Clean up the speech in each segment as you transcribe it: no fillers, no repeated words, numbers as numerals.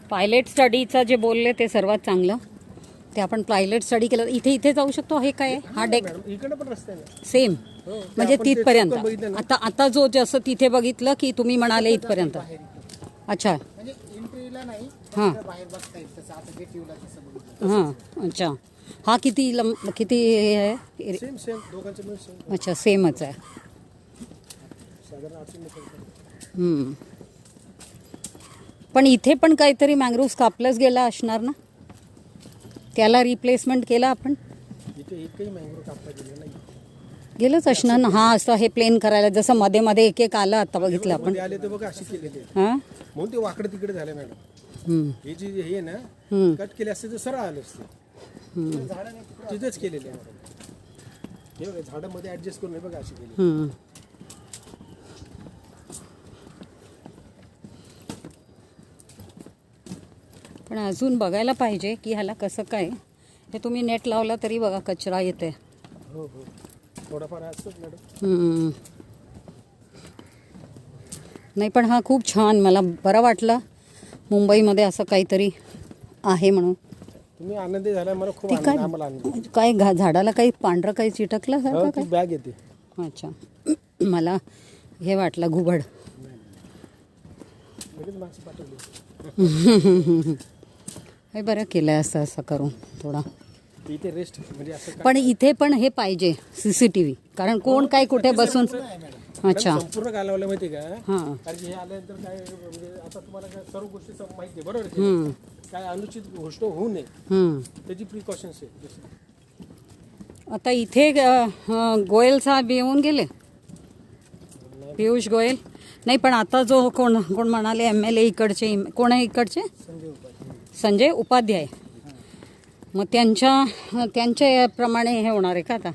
Pilot स्टडीचं जे बोलले ते सर्वात चांगलं. ते आपण पायलट स्टडी केलं. इथे जाऊ शकतो. हे काय हा डेक इकडे पण रस्ते आहे सेम म्हणजे तिथपर्यंत. आता जो जसं तिथे बघितलं की तुम्ही म्हणाले इथपर्यंत. अच्छा म्हणजे एंट्रीला नाही हां बाहेर बसता येईल तसं आता गेट येऊला तसं बघितलं. हां अच्छा. हा किती किती हे आहे? सेम दोघांचे मिळून सेम अच्छा सेमच आहे. साधारण 800 मीटर. पण इथे पण काहीतरी मॅंग्रोव्स कापलंच गेला असणार ना. त्याला रिप्लेसमेंट केला आपण. इथे एकही मँग्रोव्ह कापता गेले नाही. गेलंच असणार ना. हा असं हे प्लेन करायला जसं मध्ये मध्ये एक आलं आता बघितलं आपण. आले ते बघा असे केलेले हां म्हणून ते वाकडे तिकडे झाले मॅडम. हे जे हे आहे ना कट केले असते तर सरळ आले असते. झाडं तिथेच केलेले आहे मॅडम. हे बघा झाडामध्ये ऍडजस्ट करून हे बघा अशी केली. पण अजून बघायला पाहिजे की ह्याला कसं काय. हे तुम्ही नेट लावला तरी बघा कचरा येते. हो थोडाफार असतोच मॅडम. नाही पण हा खूप छान मला बरं वाटलं मुंबईमध्ये असं काहीतरी आहे म्हणून. तुम्ही आनंदी झाला मला खूप ती आनंद. आम्हाला आनंद. काय झाडाला काही पांढरं काही चिटकलं सारखं ती बॅग येते. काय? अच्छा मला हे वाटलं घुबड. लगेच माणसं पाठवली. हे बरं केलंय असं असं करून थोडा. इथे रेस्ट म्हणजे असं पण इथे पण हे पाहिजे CCTV. कारण कोण काय कुठे बसून. अच्छा संपूर्ण कालावलं माहिती का. हां कारण की हे आल्यानंतर काय म्हणजे आता तुम्हाला काय सर्व गोष्टी माहिती आहे बरोबर आहे. काय अनुचित गोष्ट होऊ नये त्याची प्रिकॉशन्स आहे. आता इथे गोयल साहेब येऊन गेले. पियुष गोयल नाही पण आता जो कोण म्हणाले MLA इकडचे कोण आहे इकडचे संजय उपाध्याय. मग त्यांच्याप्रमाणे हे होणार आहे का आता.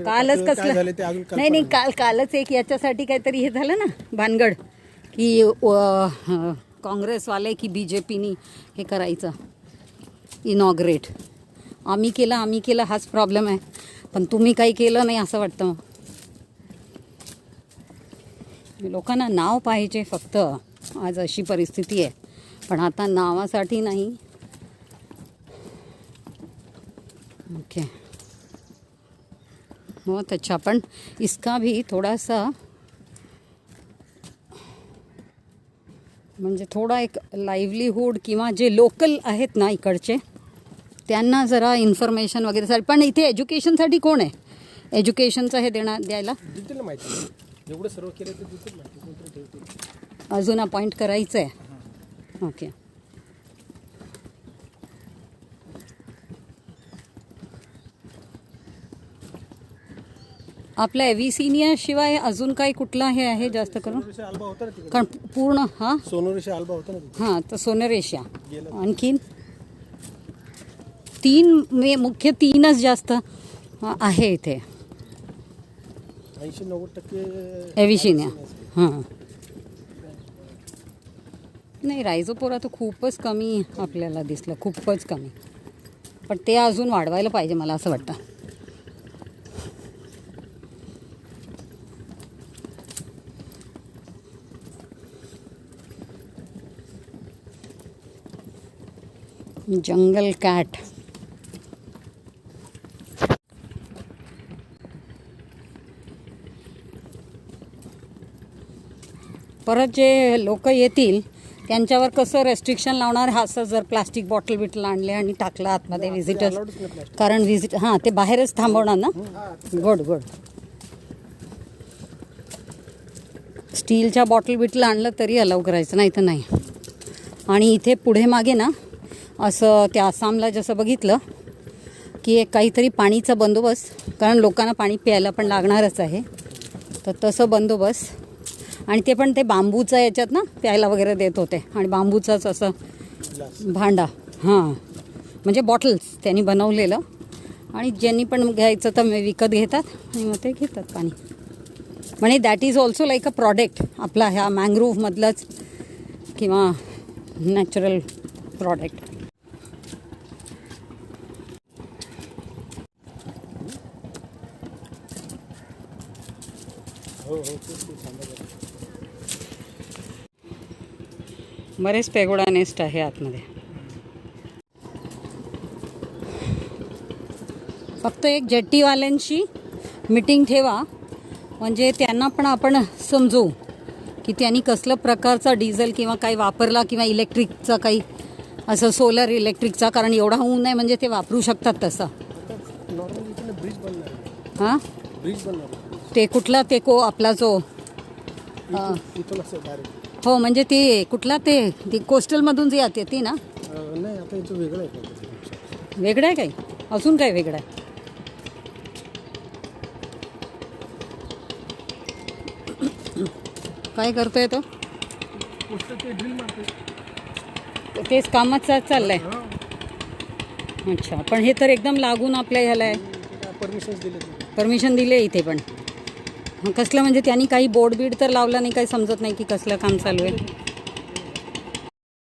कालच कसलं नाही कालच एक याच्यासाठी काहीतरी हे झालं ना भानगड की काँग्रेसवाले की BJPनी हे करायचं इनॉग्रेट. आम्ही केलं हाच प्रॉब्लेम आहे. पण तुम्ही काही केलं नाही असं वाटतं. लोकांना नाव पाहिजे फक्त. आज अशी परिस्थिती आहे. पण आता नावासाठी नाही. ओके बहुत अच्छा. पण इसका भी थोड़ा सा म्हणजे थोडा एक लाईव्हलीहूड किंवा जे लोकल आहेत ना इकडचे त्यांना जरा इन्फॉर्मेशन वगैरे. पण इथे एज्युकेशनसाठी कोण आहे एज्युकेशनचं हे द्यायला. देतील माहिती. एवढं सर्व केलं तर देतील माहिती. अजून अपॉइंट करायचं आहे. ओके आपल्या एव्हिसिनिया शिवाय अजून काही कुठला हे आहे जास्त करून. कारण पूर्ण हा सोनोरेशिया आल्बा होता ना. हां तर सोनरेशिया आणखीन 3 मुख्य 3च जास्त आहे इथे. 80-90% एव्हिसिनिया. हां नाही रायझोपोरा तर खूपच कमी आपल्याला दिसलं. खूपच कमी. पण ते अजून वाढवायला पाहिजे मला असं वाटतं. जंगल कॅट. परत जे लोक येतील त्यांच्यावर कसं रेस्ट्रिक्शन लावणार. हा असं जर प्लास्टिक बॉटल बिटल आणले आणि टाकलं आतमध्ये व्हिजिटर्स. कारण हां ते बाहेरच थांबवणार ना. गुड स्टीलच्या बॉटल बिटल आणलं तरी अलाव करायचं नाही तर नाही. आणि इथे पुढे मागे ना असं त्या आसामला जसं बघितलं की एक काहीतरी पाणीचा बंदोबस्त. कारण लोकांना पाणी प्यायला पण लागणारच आहे. तर तसं बंदोबस्त. आणि ते पण ते बांबूचं याच्यात ना प्यायला वगैरे देत होते. आणि बांबूचाच असं भांडा. हां म्हणजे बॉटल्स त्यांनी बनवलेलं. आणि ज्यांनी पण घ्यायचं तर विकत घेतात आणि मग ते घेतात पाणी. म्हणजे that is also like a product आपला ह्या मँग्रोव्हमधलंच किंवा नॅचरल प्रॉडक्ट. बरेच पेगोडा नेस्ट आहे आतमध्ये. फक्त एक जेट्टीवाल्यांशी मीटिंग ठेवा म्हणजे त्यांना पण आपण समजू की त्यांनी कसलं प्रकारचा डिझेल किंवा काही वापरला किंवा इलेक्ट्रिकचा काही असं सोलर इलेक्ट्रिकचा, कारण एवढा होऊ नये म्हणजे ते वापरू शकतात तसं. नॉर्मली इकडे ब्रिज बनणार आहे. हां ब्रिज बनणार ते कुठला ते आपला जो इथून असं डायरेक्ट. हो म्हणजे ते कुठला ते कोस्टलमधून जे येते ती ना. नाही आता इथं वेगळं आहे का? वेगळं आहे काही अजून काय वेगळं आहे? काय करतोय तो? ते ड्रिल मारते. तेच कामच चाललंय. अच्छा पण हे तर एकदम लागून आपल्या ह्याला आहे. परमिशन दिले इथे पण कसलं म्हणजे त्यांनी काही बोर्ड बीड तर लावला नाही, काही समजत नाही की कसलं काम चालू आहे.